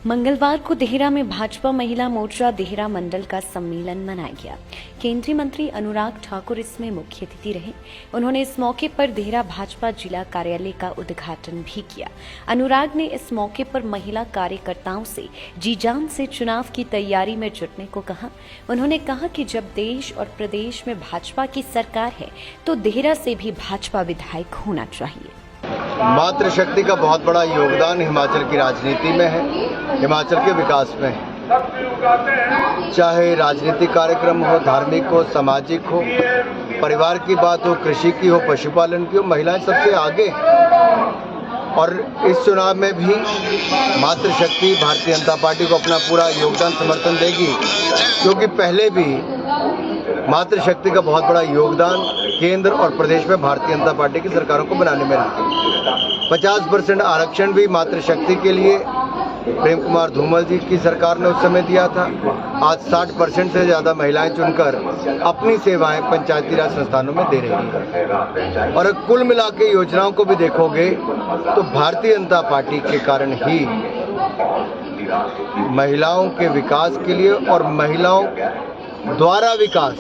मंगलवार को देहरा में भाजपा महिला मोर्चा देहरा मंडल का सम्मेलन मनाया गया। केंद्रीय मंत्री अनुराग ठाकुर इसमें मुख्य अतिथि रहे। उन्होंने इस मौके पर देहरा भाजपा जिला कार्यालय का उद्घाटन भी किया। अनुराग ने इस मौके पर महिला कार्यकर्ताओं से जी जान से चुनाव की तैयारी में जुटने को कहा। उन्होंने कहा कि जब देश और प्रदेश में भाजपा की सरकार है तो देहरा से भी भाजपा विधायक होना चाहिए। मातृशक्ति का बहुत बड़ा योगदान हिमाचल की राजनीति में है, हिमाचल के विकास में है। चाहे राजनीतिक कार्यक्रम हो, धार्मिक हो, सामाजिक हो, परिवार की बात हो, कृषि की हो, पशुपालन की हो, महिलाएं सबसे आगे हैं। और इस चुनाव में भी मातृशक्ति भारतीय जनता पार्टी को अपना पूरा योगदान समर्थन देगी, क्योंकि पहले भी मातृशक्ति का बहुत बड़ा योगदान केंद्र और प्रदेश में भारतीय जनता पार्टी की सरकारों को बनाने में रहा। 50% आरक्षण भी मातृशक्ति के लिए प्रेम कुमार धूमल जी की सरकार ने उस समय दिया था। आज 60% से ज़्यादा महिलाएं चुनकर अपनी सेवाएं पंचायती राज संस्थानों में दे रही हैं। और कुल मिला के योजनाओं को भी देखोगे तो भारतीय जनता पार्टी के कारण ही महिलाओं के विकास के लिए और महिलाओं द्वारा विकास,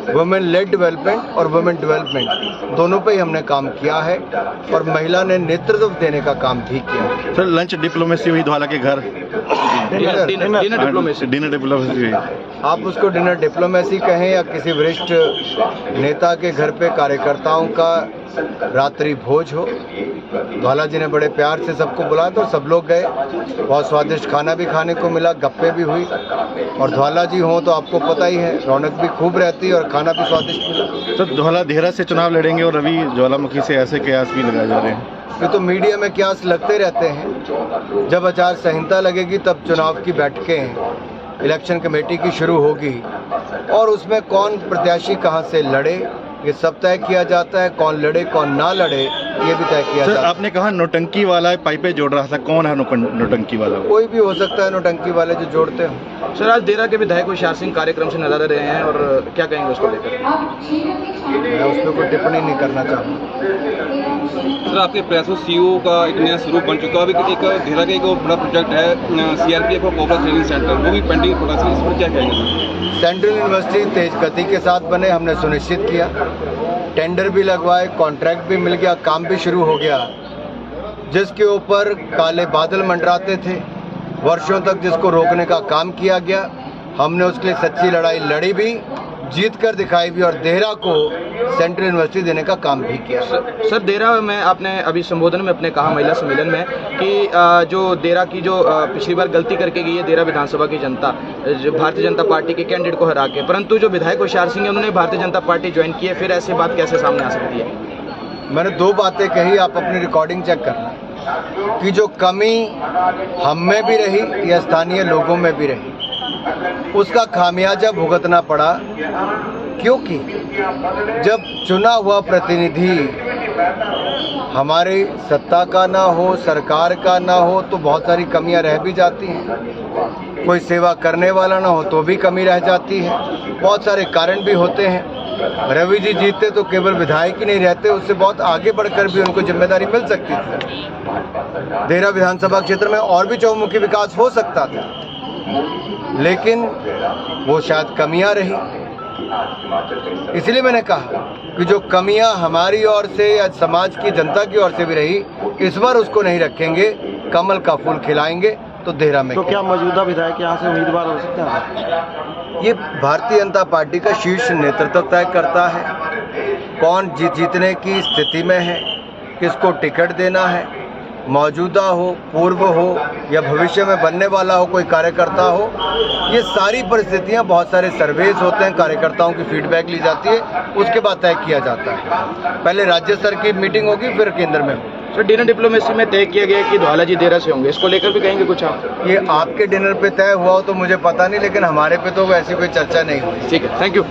वुमेन लेड डेवलपमेंट और वुमेन डेवलपमेंट दोनों पे ही हमने काम किया है और महिला ने नेतृत्व देने का काम भी किया। सर, लंच डिप्लोमेसी हुई धवाला के घर, डिनर डिप्लोमेसी हुई। आप उसको डिनर डिप्लोमेसी कहें या किसी वरिष्ठ नेता के घर पे कार्यकर्ताओं का रात्रि भोज हो, धवाला जी ने बड़े प्यार से सबको बुलाया तो सब लोग गए। बहुत स्वादिष्ट खाना भी खाने को मिला, गप्पे भी हुई। और धवाला जी हों तो आपको पता ही है, रौनक भी खूब रहती है और खाना भी स्वादिष्ट मिला। सर, धवाला देहरा से चुनाव लड़ेंगे और रवि ज्वालामुखी से ऐसे कयास भी लगाए जा रहे हैं। ये तो मीडिया में कयास लगते रहते हैं। जब आचार संहिता लगेगी तब चुनाव की बैठकें इलेक्शन कमेटी की शुरू होगी और उसमें कौन प्रत्याशी कहां से लड़े ये सब तय किया जाता है। कौन लड़े कौन ना लड़े ये भी तय किया जाता है। आपने कहा नोटंकी वाला पाइपें जोड़ रहा था, कौन है नोटंकी वाला? कोई भी हो सकता है नोटंकी वाले जो जोड़ते हो। सर, आज देहरा के विधायक होशियार सिंह कार्यक्रम से नजर रहे हैं और क्या कहेंगे उसको लेकर? मैं उस पर कोई टिप्पणी नहीं करना चाहूँगा। सर, आपके प्रयासों सीओ का एक नया स्वरूप बन चुका है। एक देहरा का एक बड़ा प्रोजेक्ट है सीआरपीएफ और कोबरा ट्रेनिंग सेंटर, वो भी पेंडिंग प्रोडक्ट है, इस पर क्या कहेंगे? सेंट्रल यूनिवर्सिटी तेज गति के साथ बने, हमने सुनिश्चित किया। टेंडर भी लगवाए, कॉन्ट्रैक्ट भी मिल गया, काम भी शुरू हो गया। जिसके ऊपर काले बादल मंडराते थे, वर्षों तक जिसको रोकने का काम किया गया, हमने उसके लिए सच्ची लड़ाई लड़ी भी, जीत कर दिखाई भी और देहरा को सेंट्रल यूनिवर्सिटी देने का काम भी किया। सर, देहरा में आपने अभी संबोधन में अपने कहा महिला सम्मेलन में कि जो देहरा की जो पिछली बार गलती करके गई है देहरा विधानसभा की जनता, जो भारतीय जनता पार्टी के कैंडिडेट को हरा के, परंतु जो विधायक होशियार सिंह है उन्होंने भारतीय जनता पार्टी ज्वाइन की है, फिर ऐसी बात कैसे सामने आ सकती है? मैंने दो बातें कही, आप अपनी रिकॉर्डिंग चेक करना कि जो कमी हम में भी रही या स्थानीय लोगों में भी रही, उसका खामियाजा भुगतना पड़ा। क्योंकि जब चुना हुआ प्रतिनिधि हमारी सत्ता का ना हो, सरकार का ना हो, तो बहुत सारी कमियां रह भी जाती हैं। कोई सेवा करने वाला ना हो तो भी कमी रह जाती है। बहुत सारे कारण भी होते हैं। रवि जी जीतते तो केवल विधायक ही नहीं रहते, उससे बहुत आगे बढ़कर भी उनको जिम्मेदारी मिल सकती थी। देहरा विधानसभा क्षेत्र में और भी चौमुखी विकास हो सकता था, लेकिन वो शायद कमियां रही। इसलिए मैंने कहा कि जो कमियां हमारी ओर से या समाज की जनता की ओर से भी रही, इस बार उसको नहीं रखेंगे, कमल का फूल खिलाएंगे तो देहरा में। तो क्या मौजूदा विधायक यहाँ से उम्मीदवार हो सकते हैं? ये भारतीय जनता पार्टी का शीर्ष नेतृत्व तय करता है कौन जीतने की स्थिति में है, किसको टिकट देना है। मौजूदा हो, पूर्व हो या भविष्य में बनने वाला हो कोई कार्यकर्ता हो, ये सारी परिस्थितियां, बहुत सारे सर्वेस होते हैं, कार्यकर्ताओं की फीडबैक ली जाती है, उसके बाद तय किया जाता है। पहले राज्य स्तर की मीटिंग होगी, फिर केंद्र में। सर, डिनर डिप्लोमेसी में तय किया गया कि धवाला जी देहरा से होंगे, इसको लेकर भी कहेंगे कुछ आप? ये आपके डिनर पे तय हुआ हो तो मुझे पता नहीं, लेकिन हमारे पे तो ऐसी कोई चर्चा नहीं हुई। ठीक है, thank you.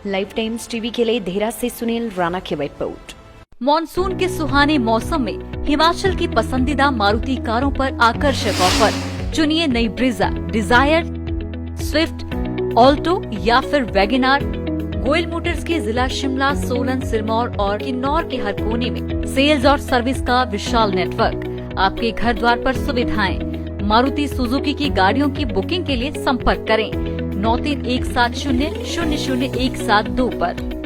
Live times TV के लिए देहरा से सुनील राणा की रिपोर्ट। मॉनसून के सुहाने मौसम में हिमाचल की पसंदीदा मारुति कारों पर आकर्षक ऑफर। चुनिए नई ब्रीजा, डिजायर, स्विफ्ट, ऑल्टो या फिर वैगनआर। गोयल मोटर्स के जिला शिमला, सोलन, सिरमौर और किन्नौर के हर कोने में सेल्स और सर्विस का विशाल नेटवर्क। आपके घर द्वार पर सुविधाएं। मारुति सुजुकी की गाड़ियों की बुकिंग के लिए संपर्क करें 9317000172 पर।